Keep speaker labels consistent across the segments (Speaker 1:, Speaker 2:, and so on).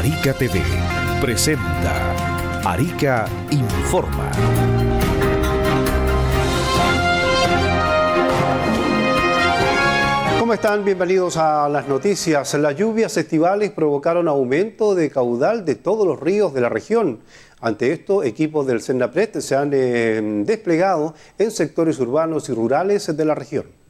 Speaker 1: Arica TV presenta Arica Informa.
Speaker 2: ¿Cómo están? Bienvenidos a las noticias. Las lluvias estivales provocaron aumento de caudal de todos los ríos de la región. Ante esto, equipos del Senapred se han desplegado en sectores urbanos y rurales de la región.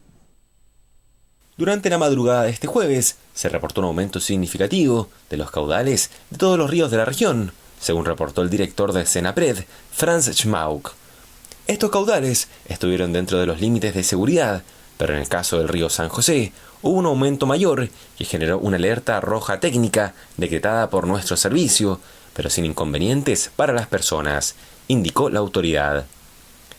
Speaker 3: Durante la madrugada de este jueves, se reportó un aumento significativo de los caudales de todos los ríos de la región, según reportó el director del Senapred, Franz Schmauk. Estos caudales estuvieron dentro de los límites de seguridad, pero en el caso del río San José, hubo un aumento mayor que generó una alerta roja técnica decretada por nuestro servicio, pero sin inconvenientes para las personas, indicó la autoridad.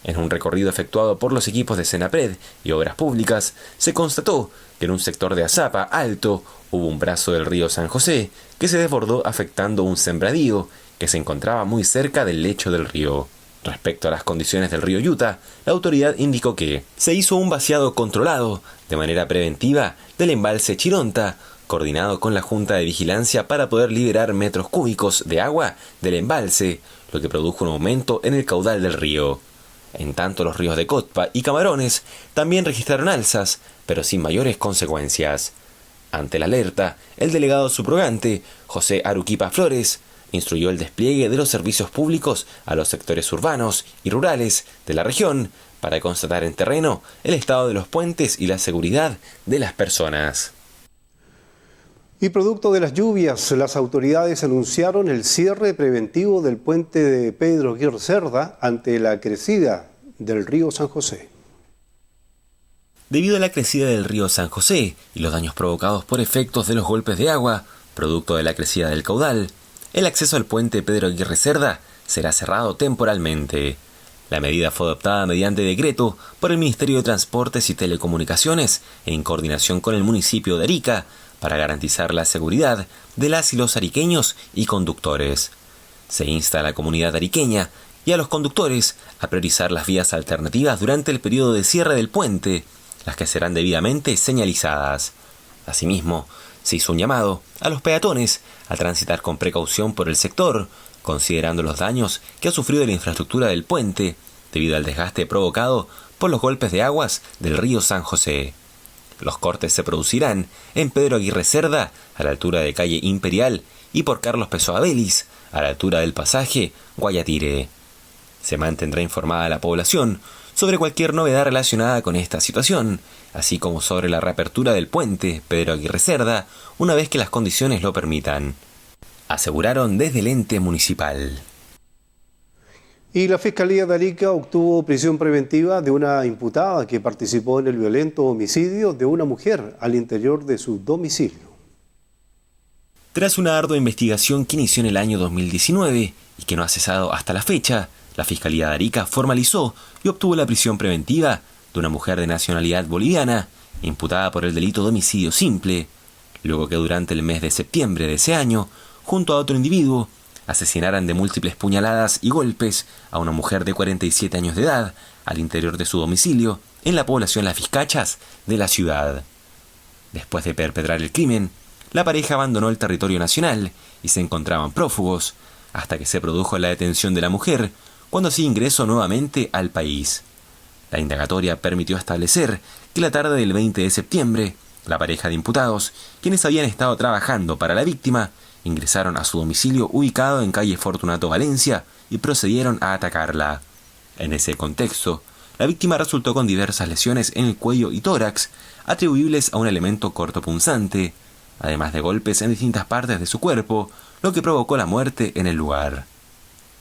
Speaker 3: En un recorrido efectuado por los equipos de Senapred y Obras Públicas, se constató que en un sector de Azapa alto hubo un brazo del río San José que se desbordó afectando un sembradío que se encontraba muy cerca del lecho del río. Respecto a las condiciones del río Yuta, la autoridad indicó que se hizo un vaciado controlado de manera preventiva del embalse Chironta, coordinado con la Junta de Vigilancia para poder liberar metros cúbicos de agua del embalse, lo que produjo un aumento en el caudal del río. En tanto, los ríos de Cotpa y Camarones también registraron alzas, pero sin mayores consecuencias. Ante la alerta, el delegado subrogante, José Aruquipa Flores, instruyó el despliegue de los servicios públicos a los sectores urbanos y rurales de la región para constatar en terreno el estado de los puentes y la seguridad de las personas.
Speaker 2: Y producto de las lluvias, las autoridades anunciaron el cierre preventivo del puente de Pedro Aguirre Cerda ante la crecida del río San José.
Speaker 3: Debido a la crecida del río San José y los daños provocados por efectos de los golpes de agua, producto de la crecida del caudal, el acceso al puente Pedro Aguirre Cerda será cerrado temporalmente. La medida fue adoptada mediante decreto por el Ministerio de Transportes y Telecomunicaciones en coordinación con el municipio de Arica para garantizar la seguridad de las y los ariqueños y conductores. Se insta a la comunidad ariqueña y a los conductores a priorizar las vías alternativas durante el periodo de cierre del puente, las que serán debidamente señalizadas. Asimismo, se hizo un llamado a los peatones a transitar con precaución por el sector, considerando los daños que ha sufrido la infraestructura del puente debido al desgaste provocado por los golpes de aguas del río San José. Los cortes se producirán en Pedro Aguirre Cerda, a la altura de calle Imperial, y por Carlos Pessoa Vélez, a la altura del pasaje Guayatire. Se mantendrá informada a la población sobre cualquier novedad relacionada con esta situación, así como sobre la reapertura del puente Pedro Aguirre Cerda, una vez que las condiciones lo permitan, aseguraron desde el ente municipal.
Speaker 2: Y la Fiscalía de Arica obtuvo prisión preventiva de una imputada que participó en el violento homicidio de una mujer al interior de su domicilio.
Speaker 3: Tras una ardua investigación que inició en el año 2019 y que no ha cesado hasta la fecha, la Fiscalía de Arica formalizó y obtuvo la prisión preventiva de una mujer de nacionalidad boliviana, imputada por el delito de homicidio simple, luego que durante el mes de septiembre de ese año, junto a otro individuo, asesinaran de múltiples puñaladas y golpes a una mujer de 47 años de edad al interior de su domicilio en la población Las Vizcachas de la ciudad. Después de perpetrar el crimen, la pareja abandonó el territorio nacional y se encontraban prófugos hasta que se produjo la detención de la mujer cuando se ingresó nuevamente al país. La indagatoria permitió establecer que la tarde del 20 de septiembre, la pareja de imputados, quienes habían estado trabajando para la víctima, ingresaron a su domicilio ubicado en calle Fortunato Valencia y procedieron a atacarla. En ese contexto, la víctima resultó con diversas lesiones en el cuello y tórax, atribuibles a un elemento cortopunzante, además de golpes en distintas partes de su cuerpo, lo que provocó la muerte en el lugar.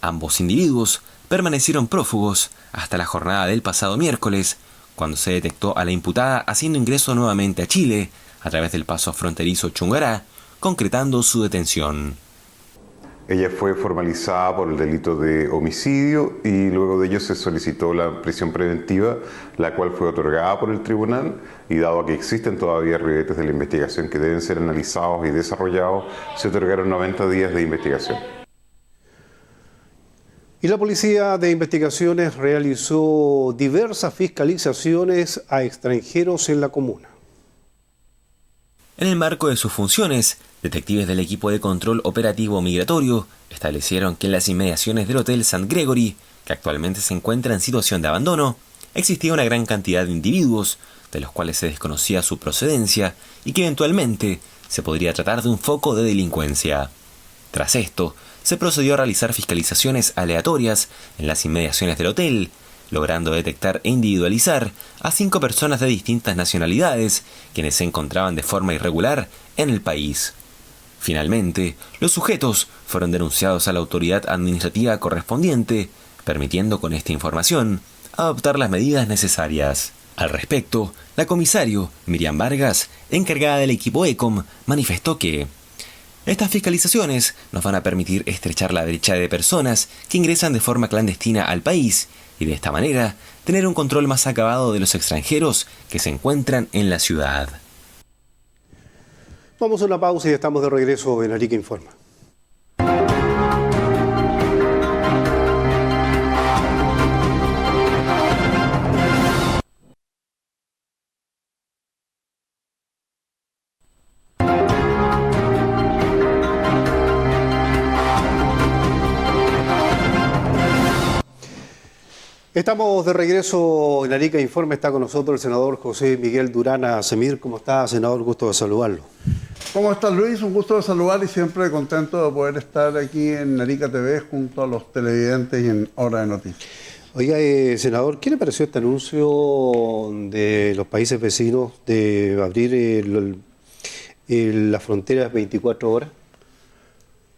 Speaker 3: Ambos individuos permanecieron prófugos hasta la jornada del pasado miércoles, cuando se detectó a la imputada haciendo ingreso nuevamente a Chile a través del paso fronterizo Chungará, concretando su detención.
Speaker 4: Ella fue formalizada por el delito de homicidio y luego de ello se solicitó la prisión preventiva, la cual fue otorgada por el tribunal, y dado que existen todavía ribetes de la investigación que deben ser analizados y desarrollados, se otorgaron 90 días de investigación.
Speaker 2: Y la Policía de Investigaciones realizó diversas fiscalizaciones a extranjeros en la comuna.
Speaker 3: En el marco de sus funciones, Detectives del equipo de control operativo migratorio establecieron que en las inmediaciones del Hotel St. Gregory, que actualmente se encuentra en situación de abandono, existía una gran cantidad de individuos, de los cuales se desconocía su procedencia y que eventualmente se podría tratar de un foco de delincuencia. Tras esto, se procedió a realizar fiscalizaciones aleatorias en las inmediaciones del hotel, logrando detectar e individualizar a 5 personas de distintas nacionalidades, quienes se encontraban de forma irregular en el país. Finalmente, los sujetos fueron denunciados a la autoridad administrativa correspondiente, permitiendo con esta información adoptar las medidas necesarias. Al respecto, la comisario Miriam Vargas, encargada del equipo ECOM, manifestó que estas fiscalizaciones nos van a permitir estrechar la brecha de personas que ingresan de forma clandestina al país y de esta manera tener un control más acabado de los extranjeros que se encuentran en la ciudad.
Speaker 2: Vamos a una pausa y estamos de regreso en Arica Informa. Estamos de regreso en Arica Informe. Está con nosotros el senador José Miguel Durana Semir. ¿Cómo está, senador? Gusto de saludarlo.
Speaker 5: ¿Cómo estás, Luis? Un gusto de saludar y siempre contento de poder estar aquí en Arica TV junto a los televidentes y en Hora de Noticias.
Speaker 2: Oiga, senador, ¿qué le pareció este anuncio de los países vecinos de abrir las fronteras 24 horas?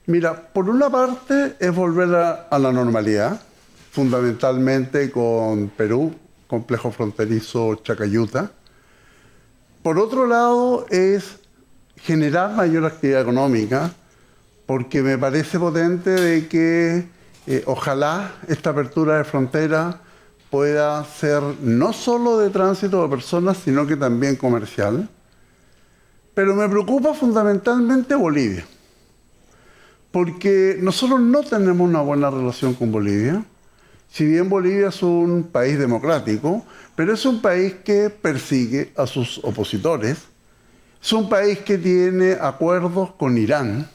Speaker 5: Mira, por una parte es volver a la normalidad, fundamentalmente con Perú, complejo fronterizo Chacayuta. Por otro lado es generar mayor actividad económica, porque me parece potente de que ojalá esta apertura de frontera pueda ser no solo de tránsito de personas, sino que también comercial. Pero me preocupa fundamentalmente Bolivia, porque nosotros no tenemos una buena relación con Bolivia. Si bien Bolivia es un país democrático, pero es un país que persigue a sus opositores. Es un país que tiene acuerdos con Irán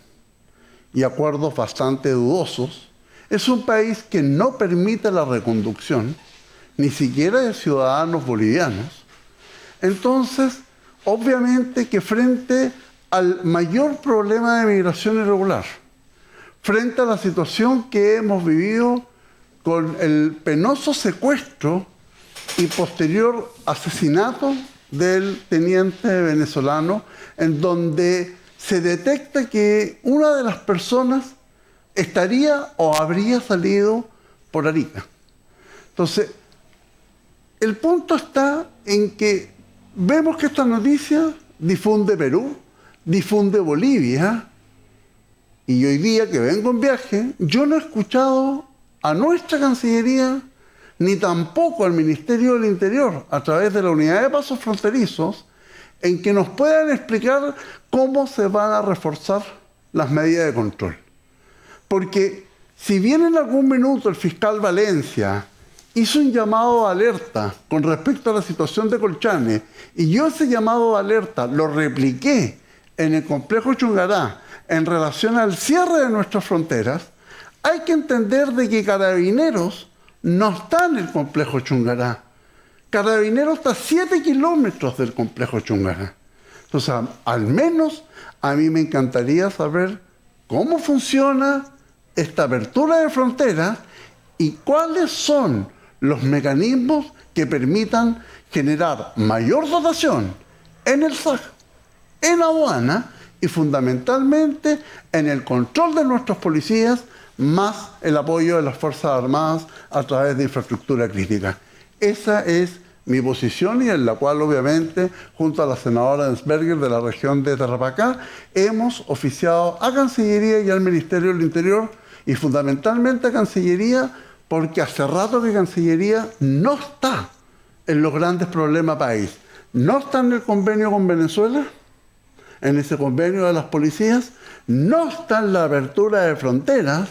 Speaker 5: y acuerdos bastante dudosos. Es un país que no permite la reconducción, ni siquiera de ciudadanos bolivianos. Entonces, obviamente que frente al mayor problema de migración irregular, frente a la situación que hemos vivido con el penoso secuestro y posterior asesinato del teniente venezolano, en donde se detecta que una de las personas estaría o habría salido por Arica. Entonces, el punto está en que vemos que esta noticia difunde Perú, difunde Bolivia, y hoy día que vengo en viaje, yo no he escuchado a nuestra Cancillería, ni tampoco al Ministerio del Interior, a través de la Unidad de Pasos Fronterizos, en que nos puedan explicar cómo se van a reforzar las medidas de control. Porque si bien en algún minuto el fiscal Valencia hizo un llamado de alerta con respecto a la situación de Colchane, y yo ese llamado de alerta lo repliqué en el complejo Chungará en relación al cierre de nuestras fronteras, hay que entender de que Carabineros no está en el complejo Chungará. Carabineros está a 7 kilómetros del complejo Chungará. Entonces, al menos a mí me encantaría saber cómo funciona esta apertura de fronteras y cuáles son los mecanismos que permitan generar mayor dotación en el SAC, en aduana y fundamentalmente en el control de nuestros policías, más el apoyo de las Fuerzas Armadas a través de infraestructura crítica. Esa es mi posición y en la cual obviamente junto a la senadora Ensberger de la región de Tarapacá hemos oficiado a Cancillería y al Ministerio del Interior y fundamentalmente a Cancillería porque hace rato que Cancillería no está en los grandes problemas país. No está en el convenio con Venezuela, en ese convenio de las policías, no está en la apertura de fronteras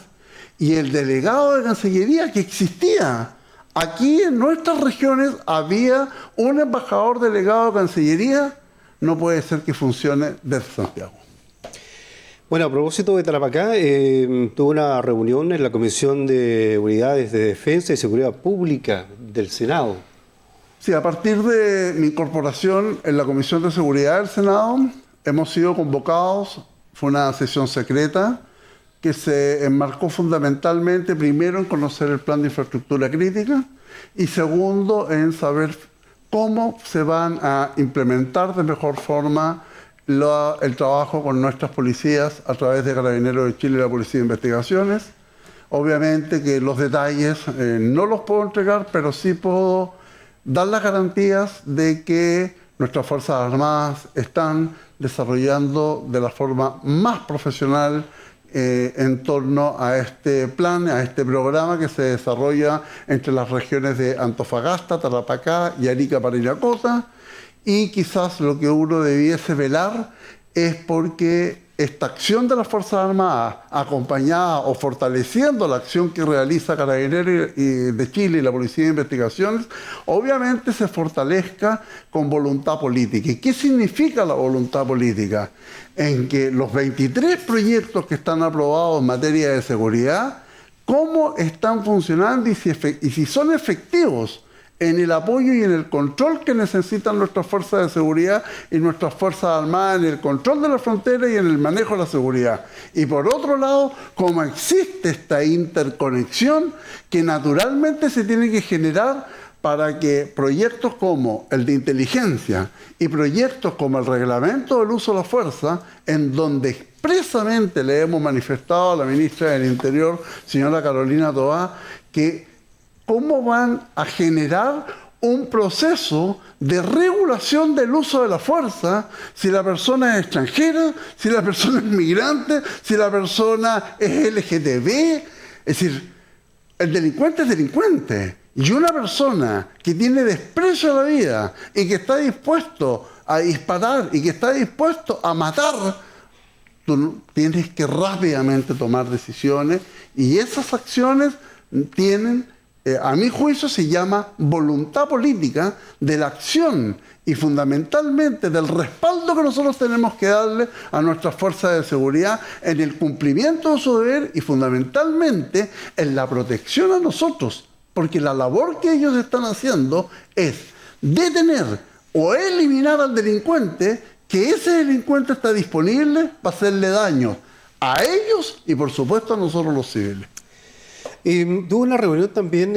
Speaker 5: y el delegado de Cancillería que existía. Aquí en nuestras regiones había un embajador delegado de Cancillería, no puede ser que funcione desde Santiago.
Speaker 2: Bueno, a propósito de Tarapacá, tuvo una reunión en la Comisión de Unidades de Defensa y Seguridad Pública del Senado.
Speaker 5: Sí, a partir de mi incorporación en la Comisión de Seguridad del Senado, hemos sido convocados, fue una sesión secreta que se enmarcó fundamentalmente, primero, en conocer el plan de infraestructura crítica y segundo, en saber cómo se van a implementar de mejor forma el trabajo con nuestras policías a través de Carabineros de Chile y la Policía de Investigaciones. Obviamente que los detalles no los puedo entregar, pero sí puedo dar las garantías de que nuestras Fuerzas Armadas están desarrollando de la forma más profesional en torno a este plan, a este programa que se desarrolla entre las regiones de Antofagasta, Tarapacá y Arica, Parinacota. Y quizás lo que uno debiese velar es porque esta acción de las Fuerzas Armadas, acompañada o fortaleciendo la acción que realiza Carabineros de Chile y la Policía de Investigaciones, obviamente se fortalezca con voluntad política. ¿Y qué significa la voluntad política? En que los 23 proyectos que están aprobados en materia de seguridad, cómo están funcionando y si son efectivos en el apoyo y en el control que necesitan nuestras fuerzas de seguridad y nuestras fuerzas armadas en el control de la frontera y en el manejo de la seguridad. Y por otro lado, cómo existe esta interconexión que naturalmente se tiene que generar para que proyectos como el de inteligencia y proyectos como el reglamento del uso de la fuerza, en donde expresamente le hemos manifestado a la ministra del Interior, señora Carolina Toá, que cómo van a generar un proceso de regulación del uso de la fuerza si la persona es extranjera, si la persona es migrante, si la persona es LGTB. Es decir, el delincuente es delincuente. Y una persona que tiene desprecio a la vida y que está dispuesto a disparar y que está dispuesto a matar, tú tienes que rápidamente tomar decisiones y esas acciones tienen, a mi juicio, se llama voluntad política de la acción y fundamentalmente del respaldo que nosotros tenemos que darle a nuestras fuerzas de seguridad en el cumplimiento de su deber y fundamentalmente en la protección a nosotros, porque la labor que ellos están haciendo es detener o eliminar al delincuente, que ese delincuente está disponible para hacerle daño a ellos y por supuesto a nosotros los civiles.
Speaker 2: Tuvo una reunión también,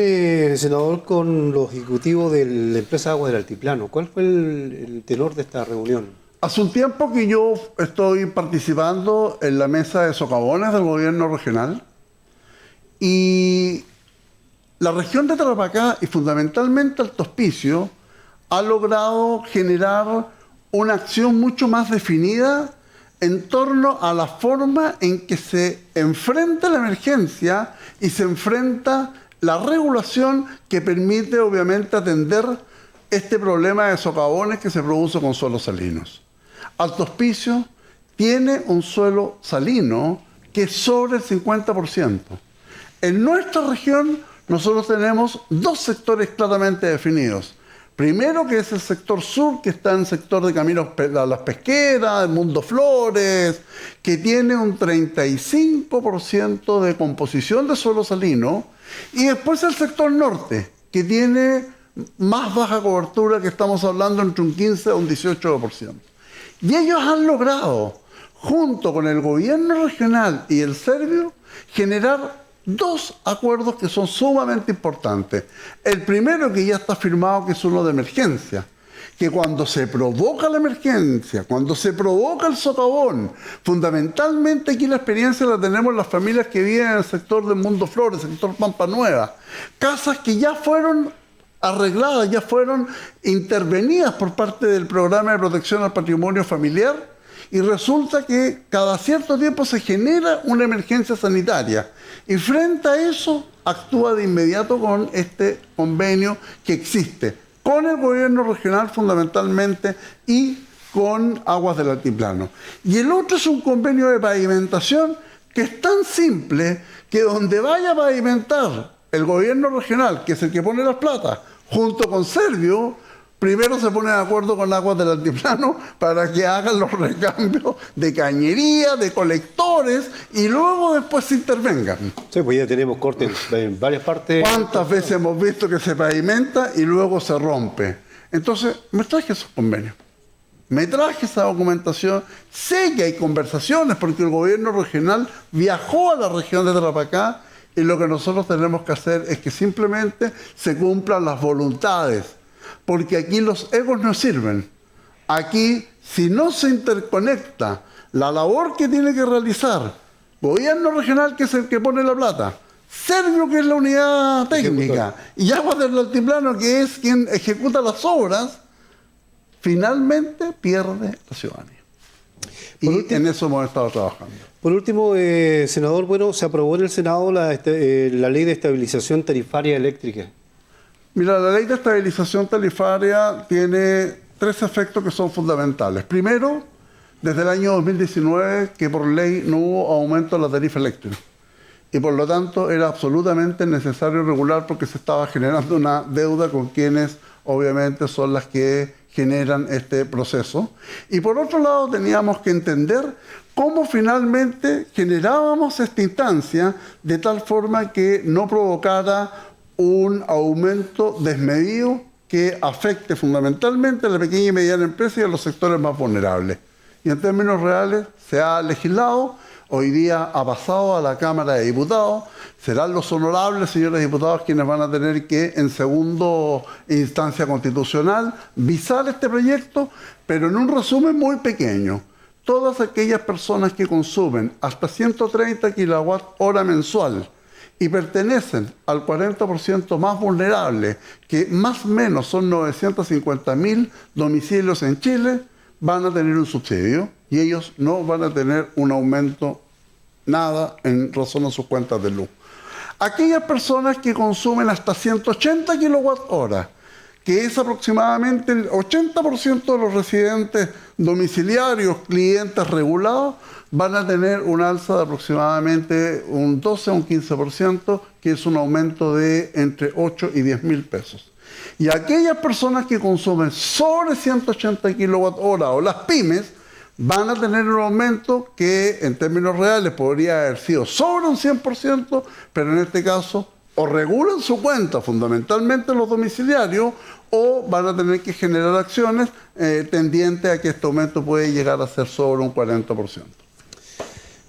Speaker 2: senador, con los ejecutivos de la empresa Aguas del Altiplano. ¿Cuál fue el tenor de esta reunión?
Speaker 5: Hace un tiempo que yo estoy participando en la mesa de socavones del gobierno regional y la región de Tarapacá y fundamentalmente Alto Hospicio ha logrado generar una acción mucho más definida en torno a la forma en que se enfrenta la emergencia y se enfrenta la regulación que permite obviamente atender este problema de socavones que se produce con suelos salinos. Alto Hospicio tiene un suelo salino que es sobre el 50%. En nuestra región nosotros tenemos dos sectores claramente definidos. Primero, que es el sector sur, que está en el sector de caminos a las pesqueras, el Mundo Flores, que tiene un 35% de composición de suelo salino. Y después el sector norte, que tiene más baja cobertura, que estamos hablando entre un 15 a un 18%. Y ellos han logrado, junto con el gobierno regional y el serbio, generar dos acuerdos que son sumamente importantes. El primero, que ya está firmado, que es uno de emergencia, que cuando se provoca la emergencia, cuando se provoca el socavón, fundamentalmente aquí la experiencia la tenemos las familias que viven en el sector del Mundo Flores, el sector Pampa Nueva, casas que ya fueron arregladas, ya fueron intervenidas por parte del Programa de Protección al Patrimonio Familiar, y resulta que cada cierto tiempo se genera una emergencia sanitaria. Y frente a eso actúa de inmediato con este convenio que existe con el gobierno regional fundamentalmente y con Aguas del Altiplano. Y el otro es un convenio de pavimentación que es tan simple que donde vaya a pavimentar el gobierno regional, que es el que pone las plata, junto con Servio, primero se pone de acuerdo con Aguas del Altiplano para que hagan los recambios de cañería, de colectores, sectores y luego después se intervengan.
Speaker 2: Sí, pues ya tenemos cortes en varias partes.
Speaker 5: ¿Cuántas veces hemos visto que se pavimenta y luego se rompe? Entonces, me traje esos convenios. Me traje esa documentación. Sé que hay conversaciones porque el gobierno regional viajó a la región de Tarapacá y lo que nosotros tenemos que hacer es que simplemente se cumplan las voluntades. Porque aquí los egos no sirven. Aquí, si no se interconecta la labor que tiene que realizar gobierno regional, que es el que pone la plata, Servio, que es la unidad técnica, y Aguas del Altiplano, que es quien ejecuta las obras, finalmente pierde la ciudadanía. Y en eso hemos estado trabajando.
Speaker 2: Por último, senador, bueno, se aprobó en el Senado la ley de estabilización tarifaria eléctrica.
Speaker 5: Mira, la ley de estabilización tarifaria tiene 3 efectos que son fundamentales. Primero, desde el año 2019, que por ley no hubo aumento de la tarifa eléctrica. Y por lo tanto era absolutamente necesario regular porque se estaba generando una deuda con quienes obviamente son las que generan este proceso. Y por otro lado teníamos que entender cómo finalmente generábamos esta instancia de tal forma que no provocara un aumento desmedido que afecte fundamentalmente a la pequeña y mediana empresa y a los sectores más vulnerables. Y en términos reales se ha legislado, hoy día ha pasado a la Cámara de Diputados, serán los honorables señores diputados quienes van a tener que en segunda instancia constitucional visar este proyecto, pero en un resumen muy pequeño. Todas aquellas personas que consumen hasta 130 kWh mensual y pertenecen al 40% más vulnerable, que más o menos son 950.000 domicilios en Chile, van a tener un subsidio y ellos no van a tener un aumento nada en razón a sus cuentas de luz. Aquellas personas que consumen hasta 180 kWh, que es aproximadamente el 80% de los residentes domiciliarios, clientes regulados, van a tener un alza de aproximadamente un 12 o un 15%, que es un aumento de entre 8 y 10 mil pesos. Y aquellas personas que consumen sobre 180 kWh o las pymes, van a tener un aumento que en términos reales podría haber sido sobre un 100%, pero en este caso o regulan su cuenta, fundamentalmente los domiciliarios, o van a tener que generar acciones tendientes a que este aumento puede llegar a ser sobre un 40%.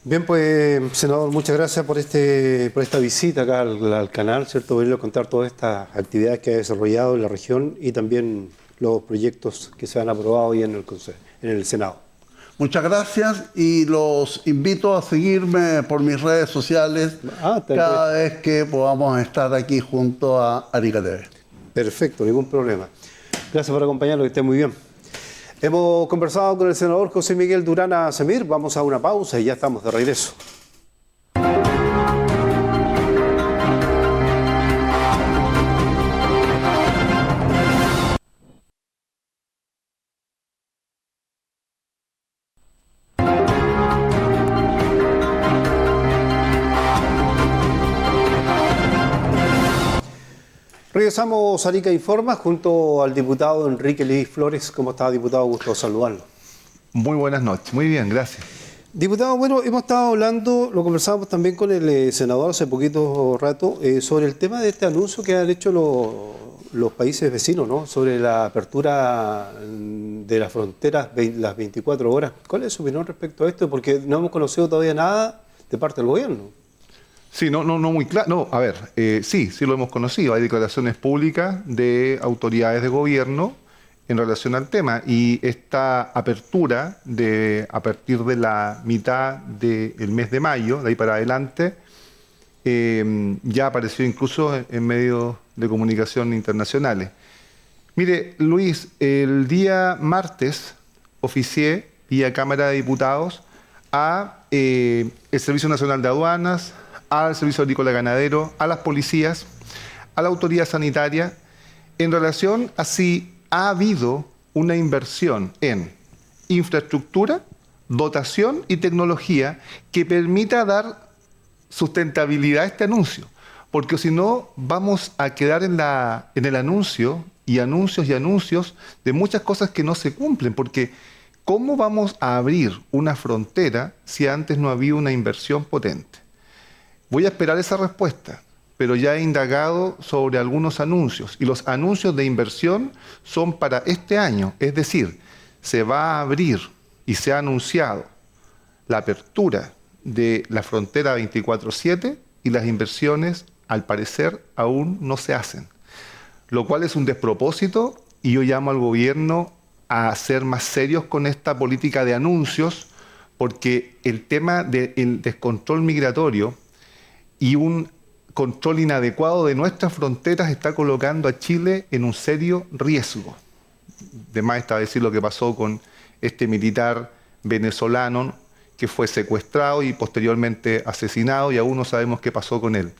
Speaker 2: Bien, pues, senador, muchas gracias por esta visita acá al canal, ¿cierto? Venir a contar todas estas actividades que ha desarrollado en la región y también los proyectos que se han aprobado hoy en el Senado.
Speaker 5: Muchas gracias y los invito a seguirme por mis redes sociales cada vez que podamos estar aquí junto a Arica TV.
Speaker 2: Perfecto, ningún problema. Gracias por acompañarnos, que esté muy bien. Hemos conversado con el senador José Miguel Durán Azemir. Vamos a una pausa y ya estamos de regreso. Regresamos a Arica Informa junto al diputado Enrique Lee Flores. ¿Cómo está, diputado? Gusto saludarlo.
Speaker 6: Muy buenas noches. Muy bien, gracias.
Speaker 2: Diputado, bueno, hemos estado hablando, lo conversábamos también con el senador hace poquito rato, sobre el tema de este anuncio que han hecho los países vecinos, ¿no? Sobre la apertura de las fronteras las 24 horas. ¿Cuál es su opinión respecto a esto? Porque no hemos conocido todavía nada de parte del gobierno.
Speaker 6: Sí, no muy claro. No, a ver, sí lo hemos conocido. Hay declaraciones públicas de autoridades de gobierno en relación al tema. Y esta apertura a partir de la mitad del mes de mayo, de ahí para adelante, ya apareció incluso en medios de comunicación internacionales. Mire, Luis, el día martes oficié vía Cámara de Diputados a el Servicio Nacional de Aduanas, al Servicio Agrícola Ganadero, a las policías, a la autoridad sanitaria, en relación a si ha habido una inversión en infraestructura, dotación y tecnología que permita dar sustentabilidad a este anuncio. Porque si no, vamos a quedar en el anuncio y anuncios de muchas cosas que no se cumplen. Porque ¿Cómo vamos a abrir una frontera si antes no había una inversión potente? Voy a esperar esa respuesta, pero ya he indagado sobre algunos anuncios y los anuncios de inversión son para este año, es decir, se va a abrir y se ha anunciado la apertura de la frontera 24/7 y las inversiones, al parecer, aún no se hacen, lo cual es un despropósito y yo llamo al gobierno a ser más serios con esta política de anuncios, porque el tema del descontrol migratorio y un control inadecuado de nuestras fronteras está colocando a Chile en un serio riesgo. De más está decir lo que pasó con este militar venezolano que fue secuestrado y posteriormente asesinado y aún no sabemos qué pasó con él.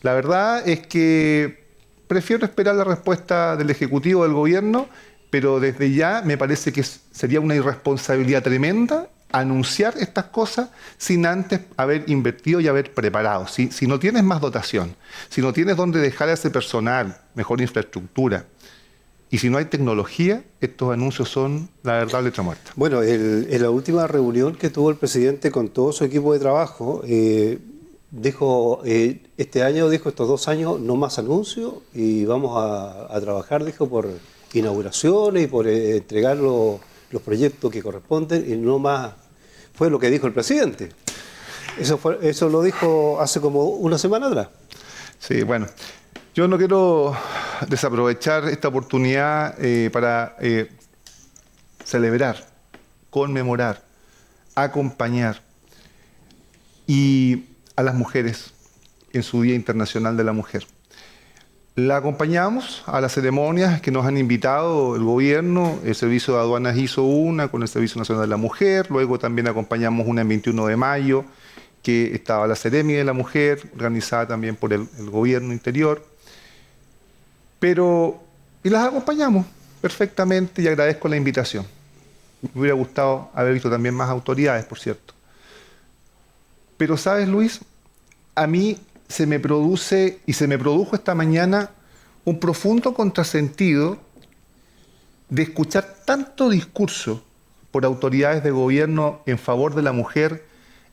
Speaker 6: La verdad es que prefiero esperar la respuesta del Ejecutivo, del Gobierno, pero desde ya me parece que sería una irresponsabilidad tremenda anunciar estas cosas sin antes haber invertido y haber preparado. Si no tienes más dotación, si no tienes dónde dejar a ese personal, mejor infraestructura, y si no hay tecnología, estos anuncios son, la verdad, letra muerta.
Speaker 2: Bueno, en la última reunión que tuvo el presidente con todo su equipo de trabajo, dijo, este año, dijo, estos 2 años no más anuncios y vamos a trabajar, dijo, por inauguraciones y por entregar los proyectos que corresponden y no más. Fue lo que dijo el presidente. Eso lo dijo hace como una semana atrás.
Speaker 6: Sí, bueno, yo no quiero desaprovechar esta oportunidad para celebrar, conmemorar, acompañar y a las mujeres en su Día Internacional de la Mujer. La acompañamos a las ceremonias que nos han invitado el gobierno. El Servicio de Aduanas hizo una con el Servicio Nacional de la Mujer, luego también acompañamos una el 21 de mayo, que estaba la Seremi de la Mujer, organizada también por el gobierno interior. Y las acompañamos perfectamente y agradezco la invitación. Me hubiera gustado haber visto también más autoridades, por cierto. Pero, ¿sabes, Luis? A mí se me produce y se me produjo esta mañana un profundo contrasentido de escuchar tanto discurso por autoridades de gobierno en favor de la mujer,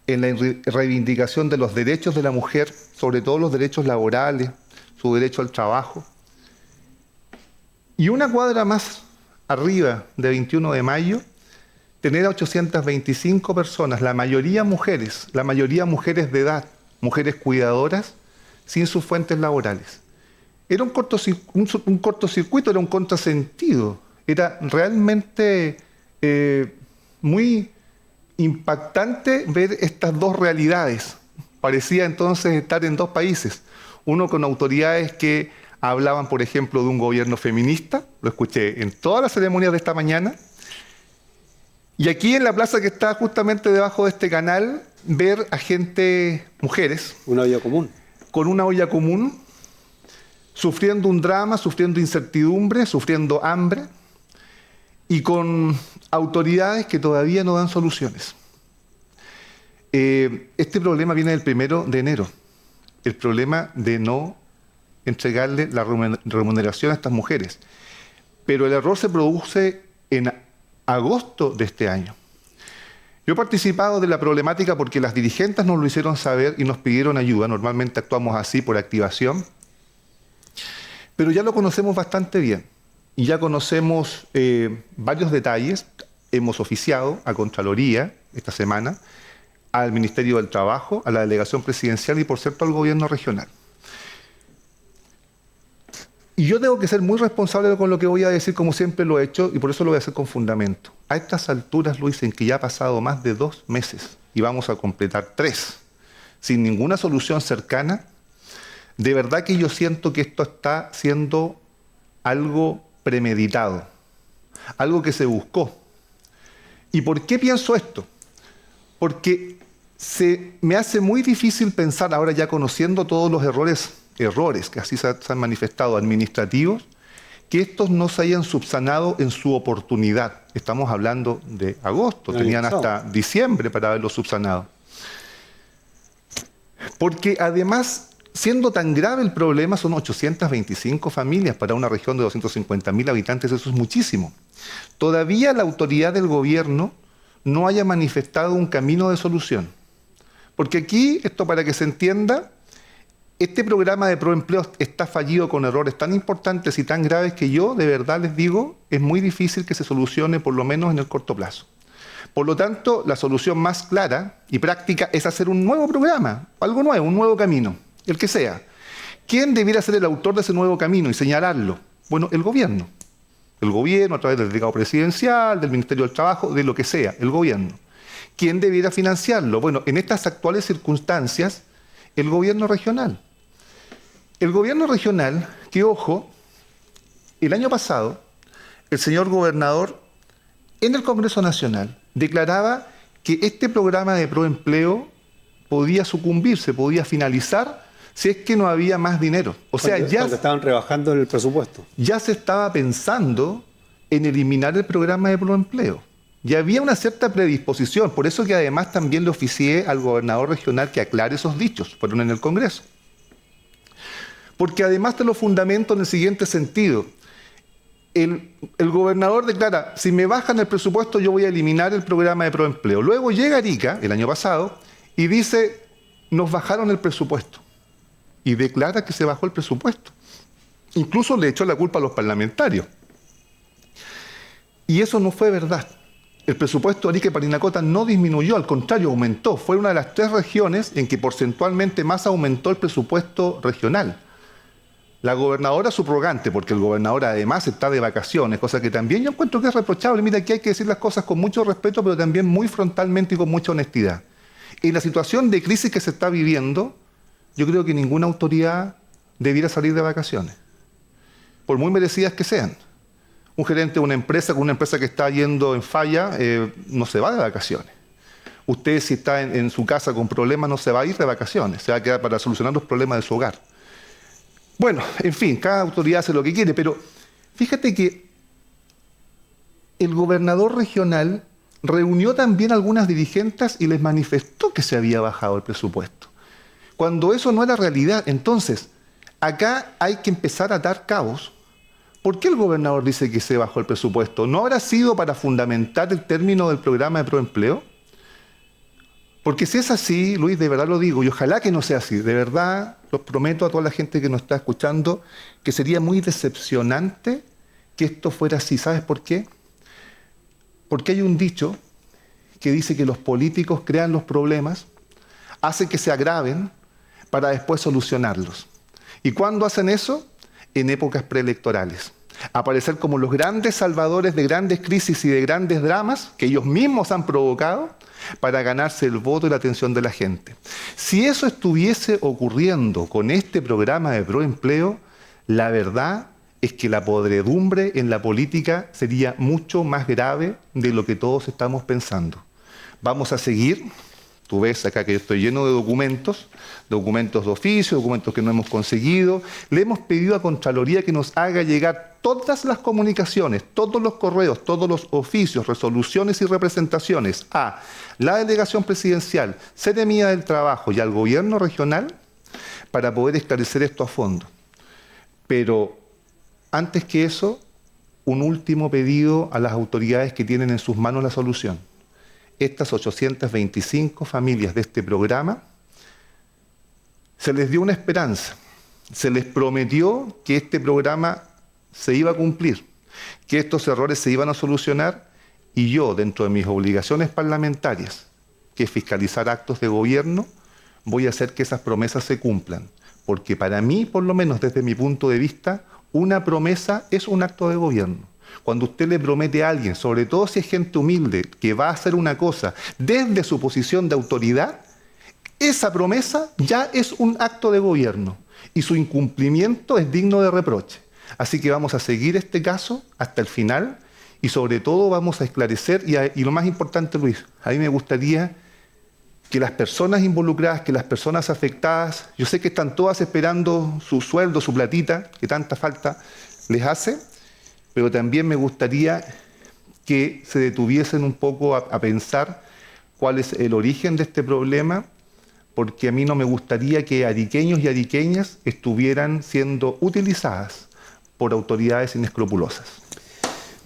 Speaker 6: en la reivindicación de los derechos de la mujer, sobre todo los derechos laborales, su derecho al trabajo. Y una cuadra más arriba de 21 de mayo, tener a 825 personas, la mayoría mujeres de edad, mujeres cuidadoras, sin sus fuentes laborales. Era un cortocircuito, era un contrasentido. Era realmente muy impactante ver estas dos realidades. Parecía entonces estar en dos países. Uno con autoridades que hablaban, por ejemplo, de un gobierno feminista, lo escuché en todas las ceremonias de esta mañana, y aquí en la plaza que está justamente debajo de este canal, ver a gente, mujeres,
Speaker 2: una olla común,
Speaker 6: con una olla común, sufriendo un drama, sufriendo incertidumbre, sufriendo hambre, y con autoridades que todavía no dan soluciones. Este problema viene del 1 de enero, el problema de no entregarle la remuneración a estas mujeres. Pero el error se produce en agosto de este año. Yo he participado de la problemática porque las dirigentes nos lo hicieron saber y nos pidieron ayuda. Normalmente actuamos así por activación. Pero ya lo conocemos bastante bien. Y ya conocemos varios detalles. Hemos oficiado a Contraloría esta semana, al Ministerio del Trabajo, a la Delegación Presidencial y, por cierto, al Gobierno Regional. Y yo tengo que ser muy responsable con lo que voy a decir, como siempre lo he hecho, y por eso lo voy a hacer con fundamento. A estas alturas, Luis, en que ya ha pasado más de 2 meses y vamos a completar 3, sin ninguna solución cercana, de verdad que yo siento que esto está siendo algo premeditado, algo que se buscó. ¿Y por qué pienso esto? Porque se me hace muy difícil pensar, ahora ya conociendo todos los errores que así se han manifestado, administrativos, que estos no se hayan subsanado en su oportunidad. Estamos hablando de agosto, tenían hasta diciembre para haberlo subsanado. Porque además siendo tan grave el problema, son 825 familias para una región de 250.000 habitantes, eso es muchísimo. Todavía la autoridad del gobierno no haya manifestado un camino de solución. Porque aquí, esto para que se entienda, este programa de Proempleo está fallido con errores tan importantes y tan graves que yo, de verdad les digo, es muy difícil que se solucione, por lo menos en el corto plazo. Por lo tanto, la solución más clara y práctica es hacer un nuevo programa, algo nuevo, un nuevo camino, el que sea. ¿Quién debiera ser el autor de ese nuevo camino y señalarlo? Bueno, el gobierno. El gobierno a través del delegado presidencial, del Ministerio del Trabajo, de lo que sea, el gobierno. ¿Quién debiera financiarlo? Bueno, en estas actuales circunstancias, el gobierno regional. El gobierno regional, que ojo, el año pasado, el señor gobernador en el Congreso Nacional declaraba que este programa de Proempleo podía sucumbirse, podía finalizar si es que no había más dinero. O sea, ya
Speaker 2: estaban rebajando el presupuesto.
Speaker 6: Ya se estaba pensando en eliminar el programa de Proempleo. Ya había una cierta predisposición, por eso que además también le oficié al gobernador regional que aclare esos dichos, fueron en el Congreso. Porque además te lo fundamento en el siguiente sentido. El gobernador declara, si me bajan el presupuesto yo voy a eliminar el programa de Proempleo. Luego llega Arica, el año pasado, y dice, nos bajaron el presupuesto. Y declara que se bajó el presupuesto. Incluso le echó la culpa a los parlamentarios. Y eso no fue verdad. El presupuesto de Arica y Parinacota no disminuyó, al contrario, aumentó. Fue una de las 3 regiones en que porcentualmente más aumentó el presupuesto regional. La gobernadora subrogante, porque el gobernador además está de vacaciones, cosa que también yo encuentro que es reprochable. Mira, aquí hay que decir las cosas con mucho respeto, pero también muy frontalmente y con mucha honestidad. En la situación de crisis que se está viviendo, yo creo que ninguna autoridad debiera salir de vacaciones, por muy merecidas que sean. Un gerente de una empresa con una empresa que está yendo en falla, no se va de vacaciones. Usted, si está en su casa con problemas, no se va a ir de vacaciones, se va a quedar para solucionar los problemas de su hogar. Bueno, en fin, cada autoridad hace lo que quiere, pero fíjate que el gobernador regional reunió también a algunas dirigentes y les manifestó que se había bajado el presupuesto. Cuando eso no era realidad, entonces, acá hay que empezar a atar cabos. ¿Por qué el gobernador dice que se bajó el presupuesto? ¿No habrá sido para fundamentar el término del programa de Proempleo? Porque si es así, Luis, de verdad lo digo, y ojalá que no sea así, de verdad, los prometo a toda la gente que nos está escuchando, que sería muy decepcionante que esto fuera así. ¿Sabes por qué? Porque hay un dicho que dice que los políticos crean los problemas, hacen que se agraven para después solucionarlos. ¿Y cuándo hacen eso? En épocas preelectorales. Aparecer como los grandes salvadores de grandes crisis y de grandes dramas que ellos mismos han provocado para ganarse el voto y la atención de la gente. Si eso estuviese ocurriendo con este programa de Proempleo, la verdad es que la podredumbre en la política sería mucho más grave de lo que todos estamos pensando. Vamos a seguir. Tú ves acá que yo estoy lleno de documentos de oficio, documentos que no hemos conseguido. Le hemos pedido a Contraloría que nos haga llegar todas las comunicaciones, todos los correos, todos los oficios, resoluciones y representaciones a la delegación presidencial, Seremía del Trabajo y al gobierno regional para poder esclarecer esto a fondo. Pero antes que eso, un último pedido a las autoridades que tienen en sus manos la solución. Estas 825 familias de este programa, se les dio una esperanza, se les prometió que este programa se iba a cumplir, que estos errores se iban a solucionar y yo, dentro de mis obligaciones parlamentarias, que es fiscalizar actos de gobierno, voy a hacer que esas promesas se cumplan, porque para mí, por lo menos desde mi punto de vista, una promesa es un acto de gobierno. Cuando usted le promete a alguien, sobre todo si es gente humilde, que va a hacer una cosa desde su posición de autoridad, esa promesa ya es un acto de gobierno y su incumplimiento es digno de reproche. Así que vamos a seguir este caso hasta el final y sobre todo vamos a esclarecer y lo más importante, Luis, a mí me gustaría que las personas involucradas, que las personas afectadas, yo sé que están todas esperando su sueldo, su platita, que tanta falta les hace, pero también me gustaría que se detuviesen un poco a pensar cuál es el origen de este problema, porque a mí no me gustaría que ariqueños y ariqueñas estuvieran siendo utilizadas por autoridades inescrupulosas.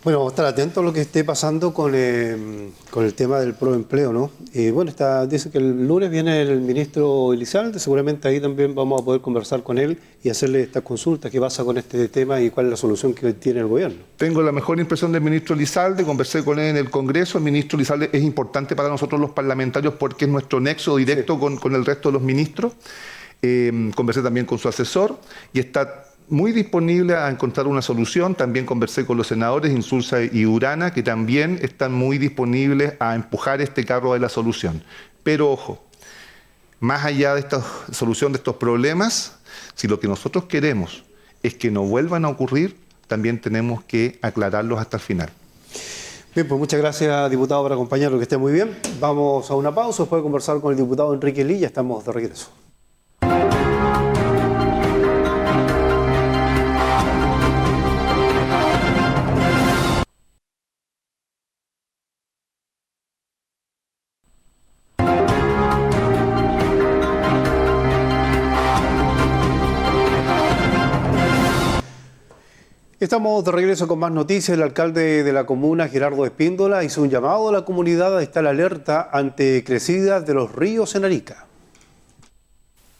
Speaker 2: Bueno, vamos a estar atentos a lo que esté pasando con el tema del proempleo, ¿no? Bueno, dice que el lunes viene el ministro Elizalde, seguramente ahí también vamos a poder conversar con él y hacerle esta consulta, qué pasa con este tema y cuál es la solución que tiene el gobierno.
Speaker 6: Tengo la mejor impresión del ministro Elizalde, conversé con él en el Congreso. El ministro Elizalde es importante para nosotros los parlamentarios porque es nuestro nexo directo con el resto de los ministros. Conversé también con su asesor y está muy disponible a encontrar una solución. También conversé con los senadores Insulza y Urana, que también están muy disponibles a empujar este carro de la solución. Pero ojo, más allá de esta solución de estos problemas, si lo que nosotros queremos es que no vuelvan a ocurrir, también tenemos que aclararlos hasta el final.
Speaker 2: Bien, pues muchas gracias, diputado, por acompañarnos, que esté muy bien. Vamos a una pausa, después de conversar con el diputado Enrique Lilla, estamos de regreso. Estamos de regreso con más noticias. El alcalde de la comuna, Gerardo Espíndola, hizo un llamado a la comunidad a estar alerta ante crecidas de los ríos en Arica.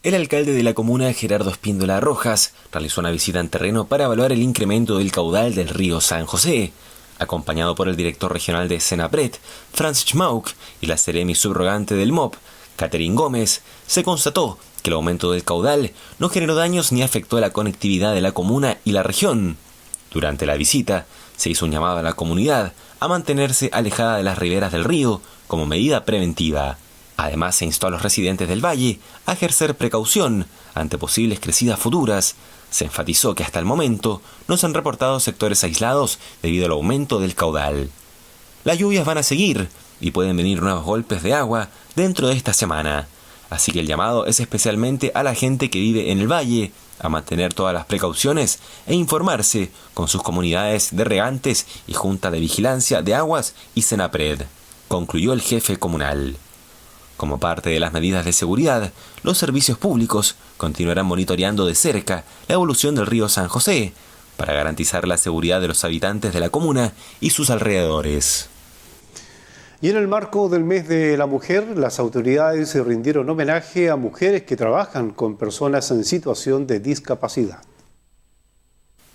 Speaker 3: El alcalde de la comuna, Gerardo Espíndola Rojas, realizó una visita en terreno para evaluar el incremento del caudal del río San José. Acompañado por el director regional de Senapred, Franz Schmauk, y la seremi subrogante del MOP, Catherine Gómez, se constató que el aumento del caudal no generó daños ni afectó a la conectividad de la comuna y la región. Durante la visita, se hizo un llamado a la comunidad a mantenerse alejada de las riberas del río como medida preventiva. Además, se instó a los residentes del valle a ejercer precaución ante posibles crecidas futuras. Se enfatizó que hasta el momento no se han reportado sectores aislados debido al aumento del caudal. Las lluvias van a seguir y pueden venir nuevos golpes de agua dentro de esta semana. Así que el llamado es especialmente a la gente que vive en el valle a mantener todas las precauciones e informarse con sus comunidades de regantes y Junta de Vigilancia de Aguas y Senapred, concluyó el jefe comunal. Como parte de las medidas de seguridad, los servicios públicos continuarán monitoreando de cerca la evolución del río San José para garantizar la seguridad de los habitantes de la comuna y sus alrededores.
Speaker 2: Y en el marco del mes de la mujer, las autoridades se rindieron homenaje a mujeres que trabajan con personas en situación de discapacidad.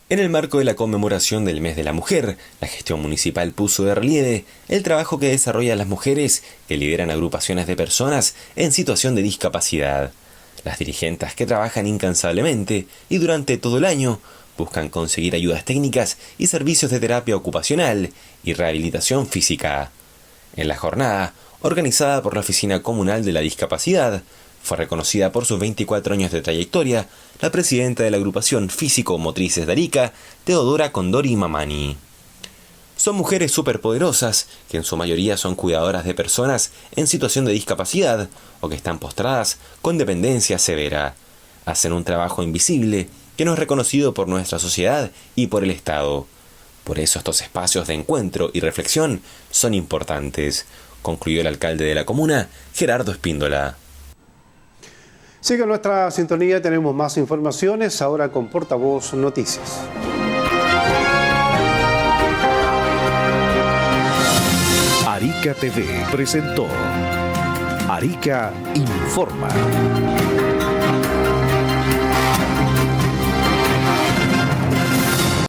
Speaker 3: En el marco de la conmemoración del mes de la mujer, la gestión municipal puso de relieve el trabajo que desarrollan las mujeres que lideran agrupaciones de personas en situación de discapacidad. Las dirigentes que trabajan incansablemente y durante todo el año buscan conseguir ayudas técnicas y servicios de terapia ocupacional y rehabilitación física. En la jornada, organizada por la Oficina Comunal de la Discapacidad, fue reconocida por sus 24 años de trayectoria la presidenta de la agrupación Físico-Motrices de Arica, Teodora Condori Mamani. Son mujeres superpoderosas que en su mayoría son cuidadoras de personas en situación de discapacidad o que están postradas con dependencia severa. Hacen un trabajo invisible que no es reconocido por nuestra sociedad y por el Estado. Por eso estos espacios de encuentro y reflexión son importantes, concluyó el alcalde de la comuna, Gerardo Espíndola.
Speaker 2: Sigue nuestra sintonía, tenemos más informaciones, ahora con Portavoz Noticias.
Speaker 1: Arica TV presentó Arica Informa.